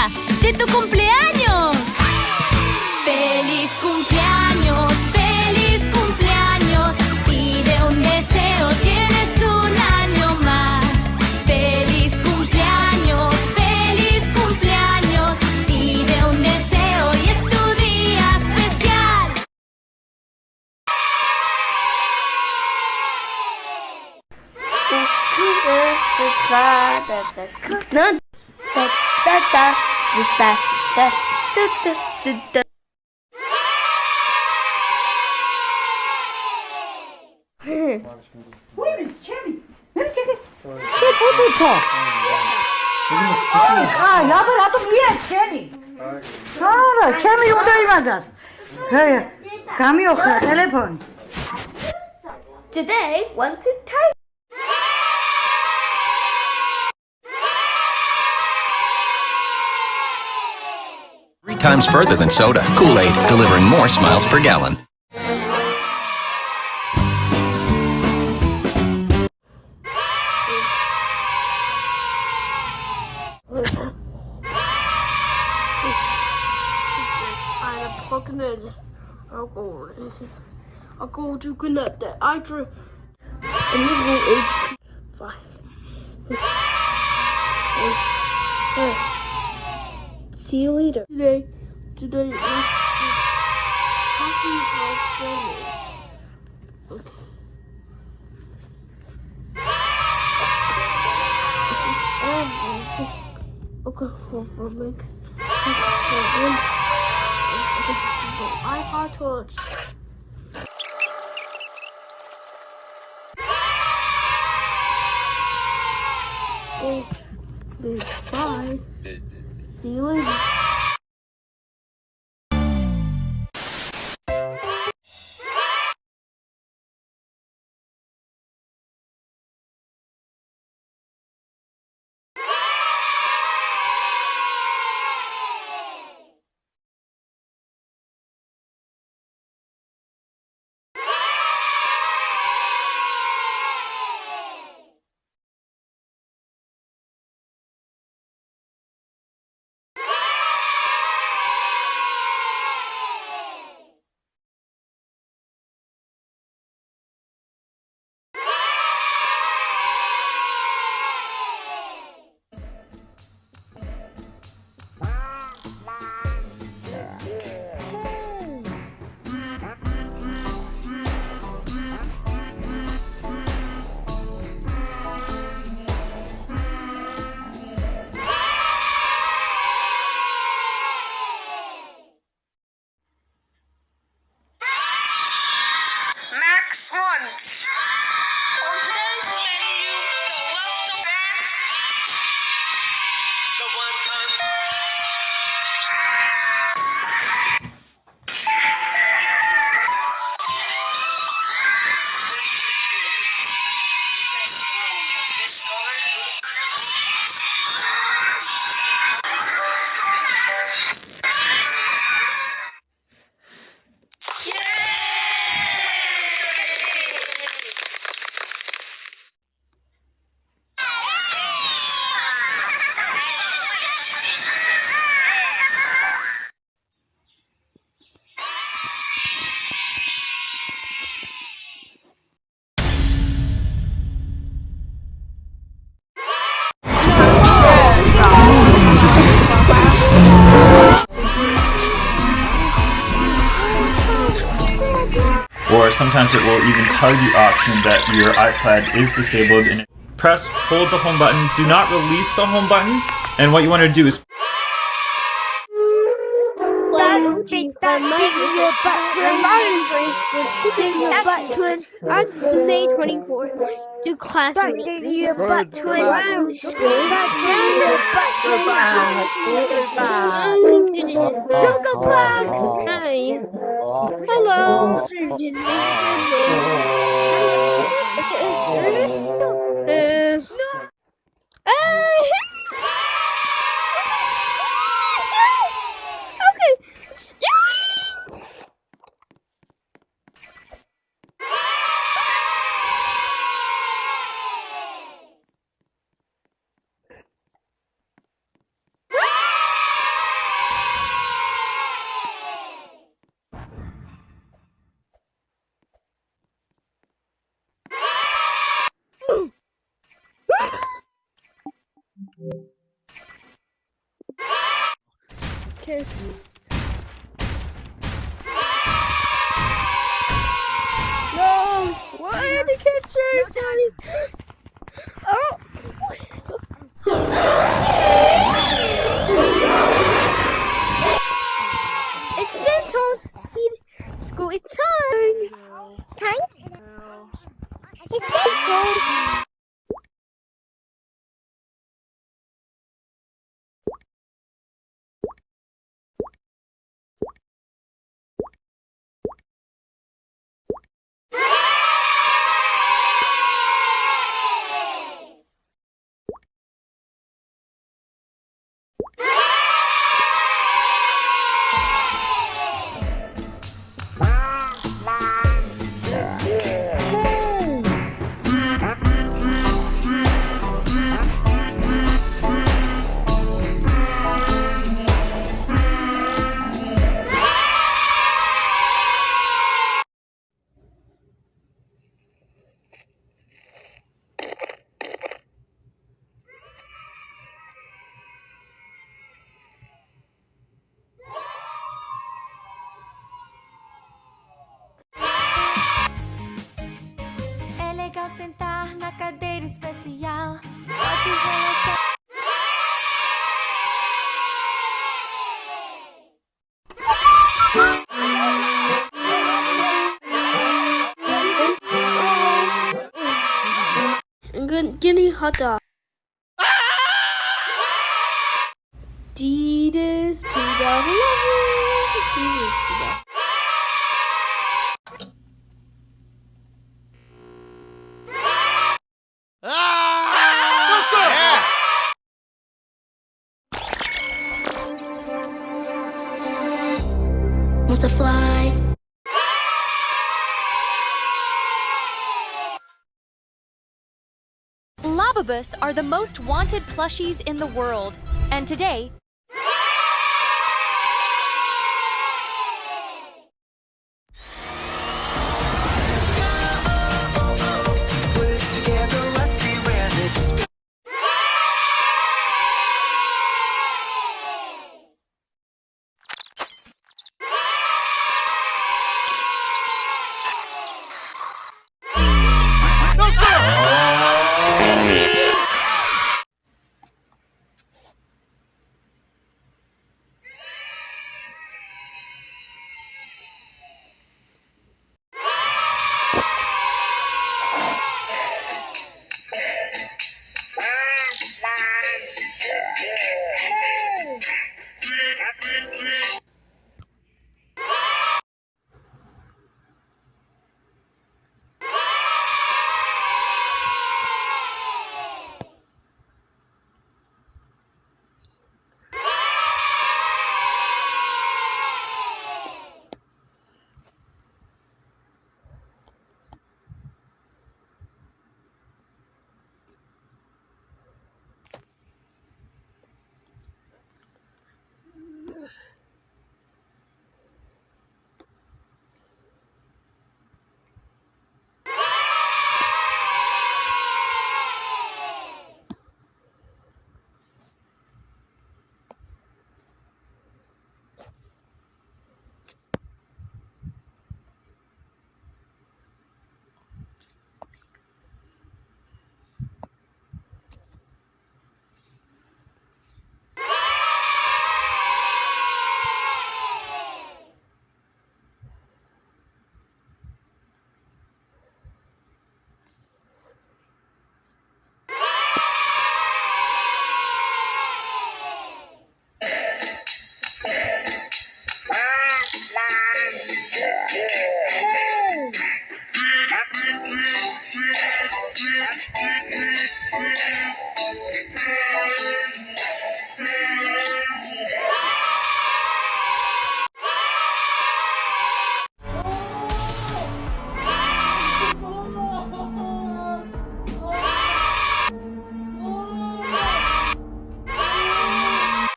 día de tu cumpleaños. ¡Feliz cumpleaños! ¡Feliz cumpleaños! Pide un deseo, tienes un año más. ¡Feliz cumpleaños! ¡Feliz cumpleaños! Pide un deseo y es tu día especial. 야들아도 미야 채미. 알아 채미 우다이 맞아. 그래 감이 없어 텔레폰. Today, once in time. 3 times further than soda. Kool-Aid, delivering more smiles per gallon. I'm plugging in. I'll go to connect that. I drew. And you go HP 5. See you later. Today, talking about families. Okay. Okay, for make. iPod Touch. Bye. See you later. Or sometimes it will even tell the option that your iPad is disabled, and press, hold the home button, do not release the home button, and what you want to do is On May 24th, to classroom. Your butt to Go back. Hi. Hello. carefully. No! Why did he catch her, Daddy? Oh! It's time. School is time. Time? It's time. É legal sentar na cadeira especial. Pode relaxar. Guinea hot dog. Adidas 2011. Wants to fly. Lababus are the most wanted plushies in the world, and today,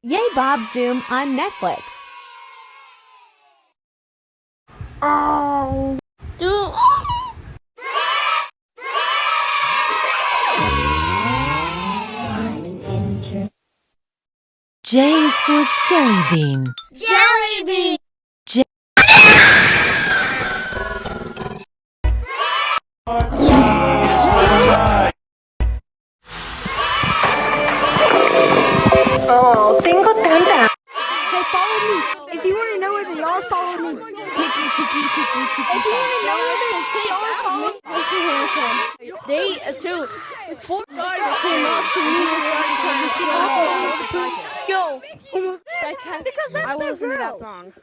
Yay Bob Zoom on Netflix. Oh. J is for jelly bean. Jelly bean. Oh, tengo tanta. Hey, follow me. If you want to know where they are, follow me. If you want to know where they are, follow me. What's your hair from? They, too. It's 4 guys that came up to me and started yo, that cat, I will listen to that song.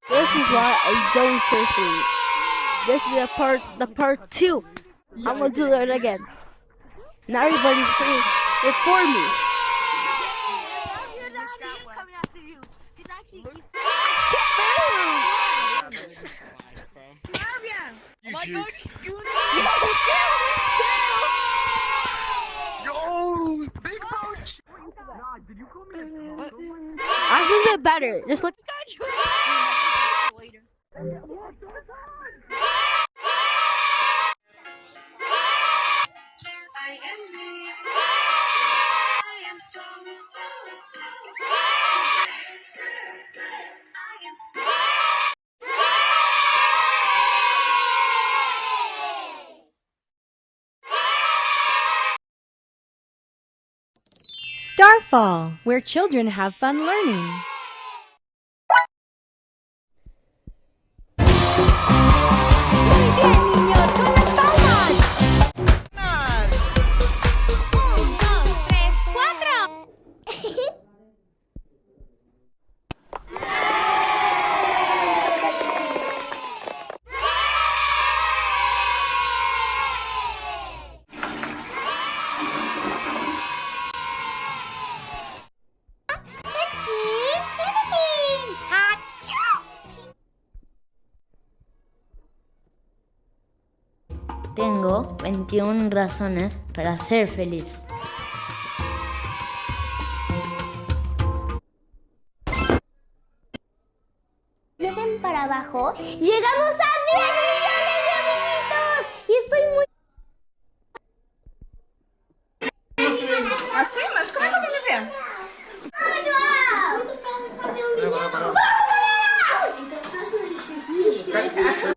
This is why I don't surf. This is the part 2. I'm gonna do it again. Now everybody's saying it for me. Oh my God, she's doing I can do it better. Just look. Starfall, where children have fun learning. Muy bien, niños, con las palmas. 1, 2, 3, 4. Tengo 21 razones para ser feliz. Ven para abajo. ¡Llegamos a 10 millones de amiguitos! Y estoy muy... Assim? Mas como é que eu vou me ver? ¡Vamos, João! ¡Vamos, galera! Então, se inscreve.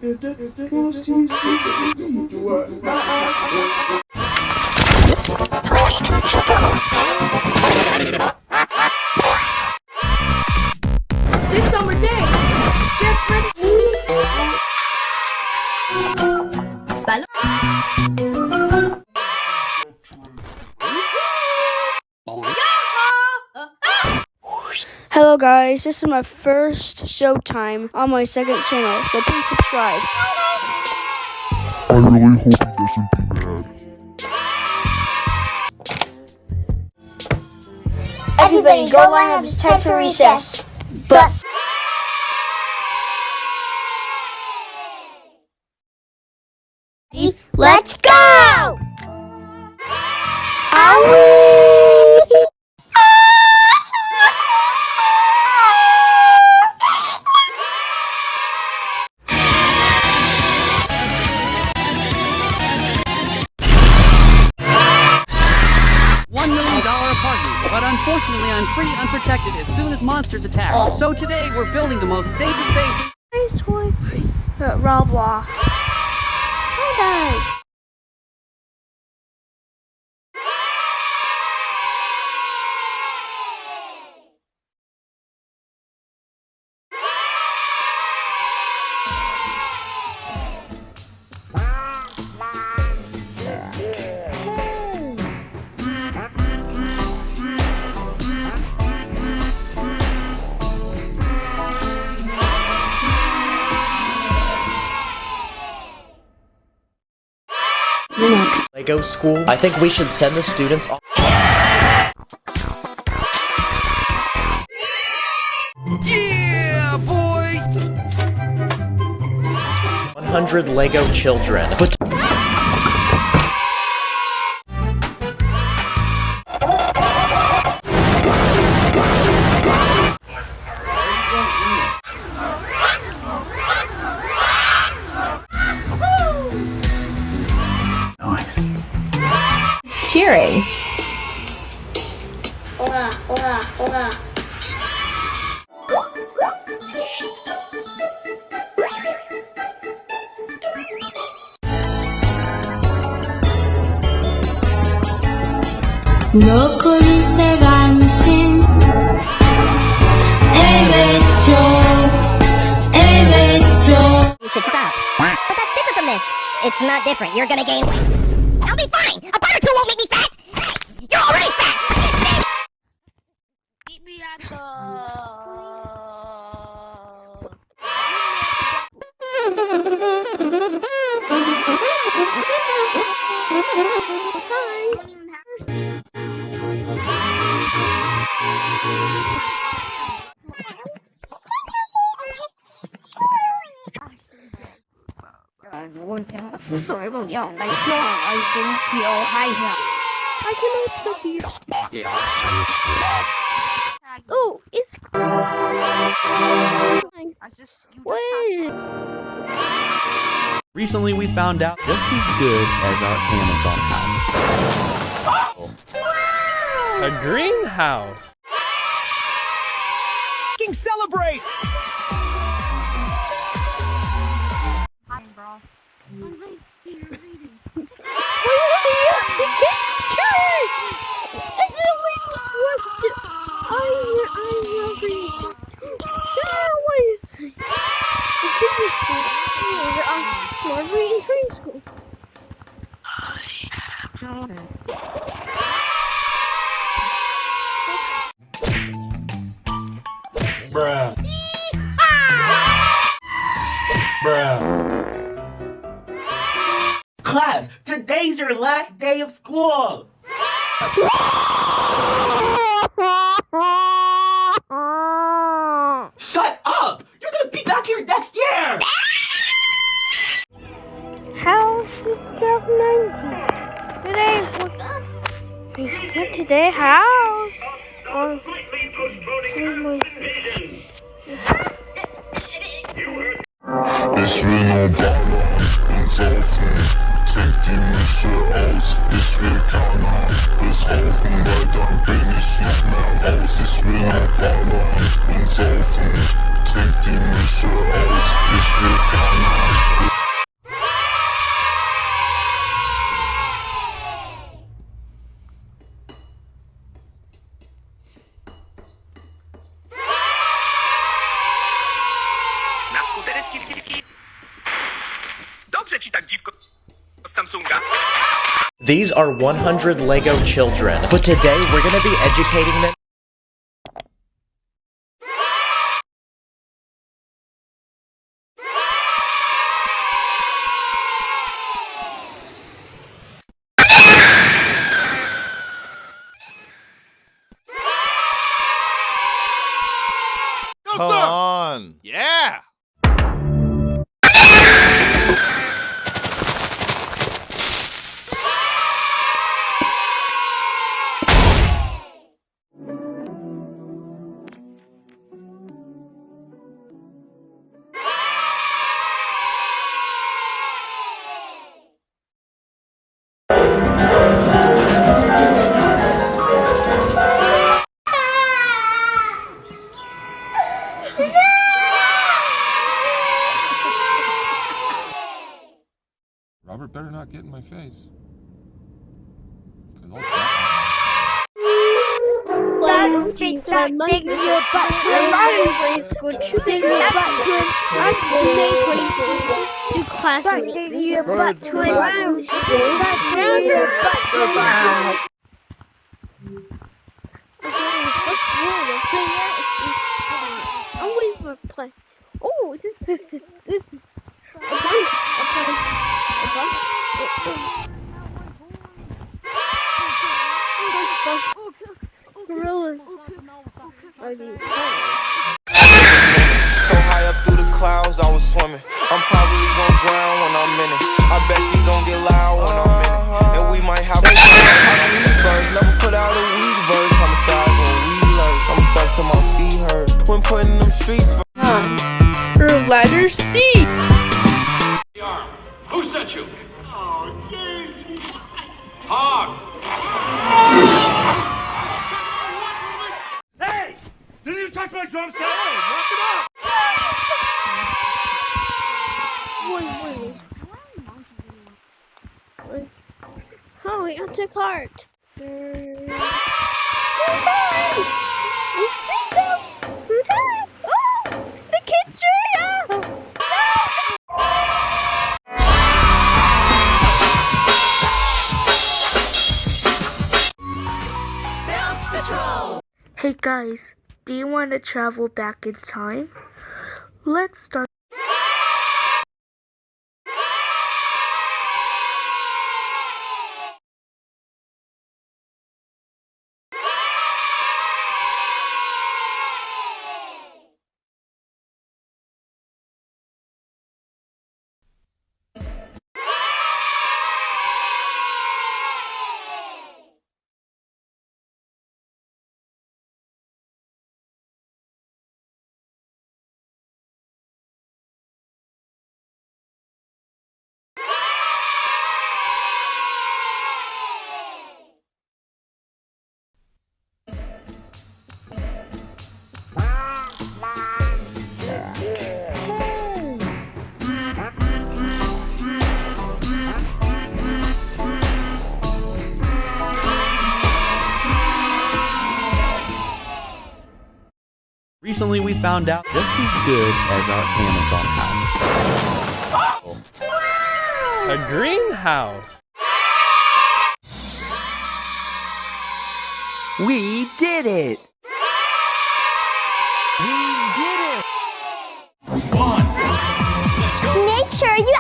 This summer day, get ready. Hello guys, this is my first showtime on my second channel, so please subscribe. I really hope he doesn't be mad. Everybody go line up, it's time for recess. But let's go! $1 million apartment, but unfortunately I'm pretty unprotected as soon as monsters attack. So today we're building the most safest base. Roblox. Hi. Lego school. I think we should send the students off. Yeah, boy! 100 Lego children. But Cheering. Hola, hola, hola. Brokoli sever misin? Evet çok, evet çok. You should stop. But that's different from this. It's not different. You're gonna gain weight. I'll be fine. A bite or two won't make me fat. Hey, you're already fat. Meet me at the... Oh, it's Wait. recently we found out just as good as our Amazon house. A greenhouse! Fucking celebrate! Bruh. Bruh. Class, today's your last day of school! Shut up! You're gonna be back here next year! House 2019. Today house. Ich will nur ballern und saufen. Trink die Mische aus, ich will Cannabis rauchen, weil dann bin ich nicht mehr raus. Ich will nur ballern und saufen. Trink die Mische aus, ich will Cannabis Dobrze ci tak, dziwko z Samsunga. These are 100 Lego children, but today we're gonna be educating them. Come on! Yeah! Robert better not get in my face. Take your butt to take your butt to I'm May 24th. To class take your butt to your butt I'm waiting for play. Oh, this is a bunch. Gorillas. So high up through the clouds, I was swimming. I'm probably gonna drown when I'm in it. I bet she gonna get loud when I'm in it. And we might have a birds. Never put out a weed verse. Homicide when we lurk. I'm stuck till my feet hurt. When putting them streets. Letter C. Who sent you? Oh, jeez. Talk. Hey! Did you touch my drum set? Hey, knock it off! Wait. Oh, we got to cart. The kid's straight up! Hey guys, do you want to travel back in time? Let's start. Recently, we found out just as good as our Amazon house. A greenhouse. We did it! We did it! Make sure you.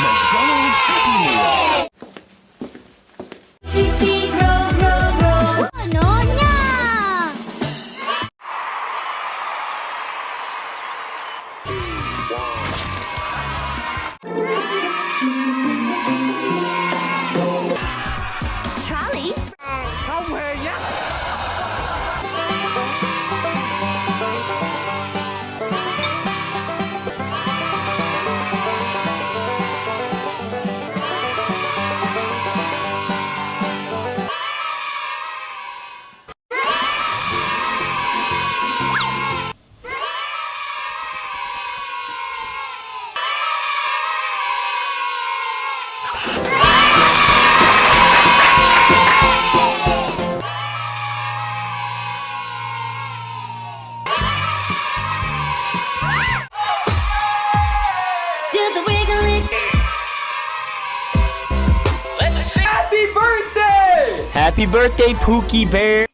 McDonald Happy birthday, Pookie Bear.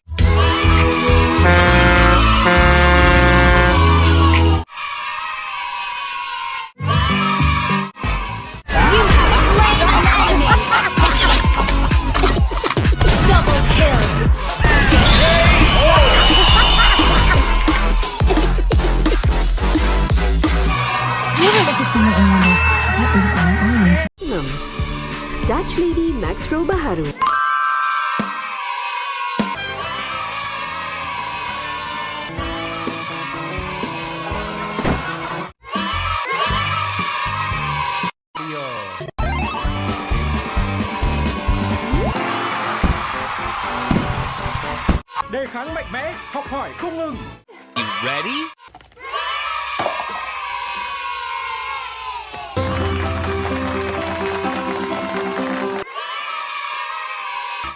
Double kill. You ever look at someone and wonder what is going on inside them? Dutch Lady Maxro Baharu. Đề kháng mạnh mẽ, học hỏi không ngừng. You ready?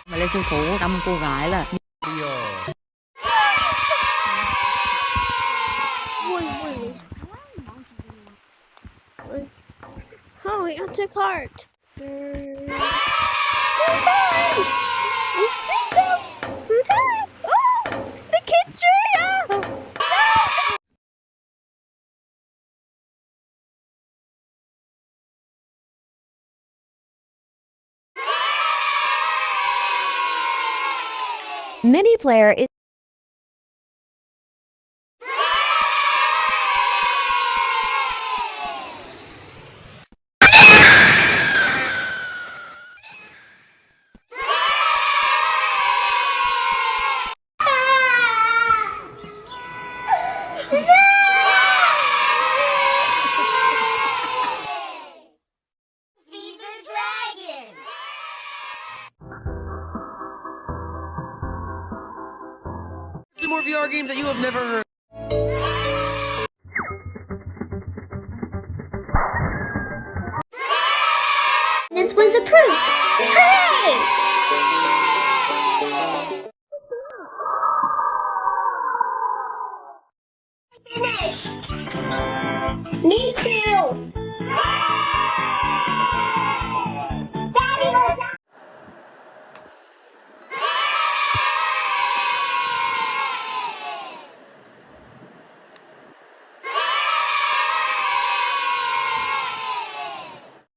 Mà lên sân khấu đâm cô gái là Oh, we got to cart. Oh, the kid's straight up. Mini player is Feed the dragon! More VR games that you have never heard. This was approved! Hooray!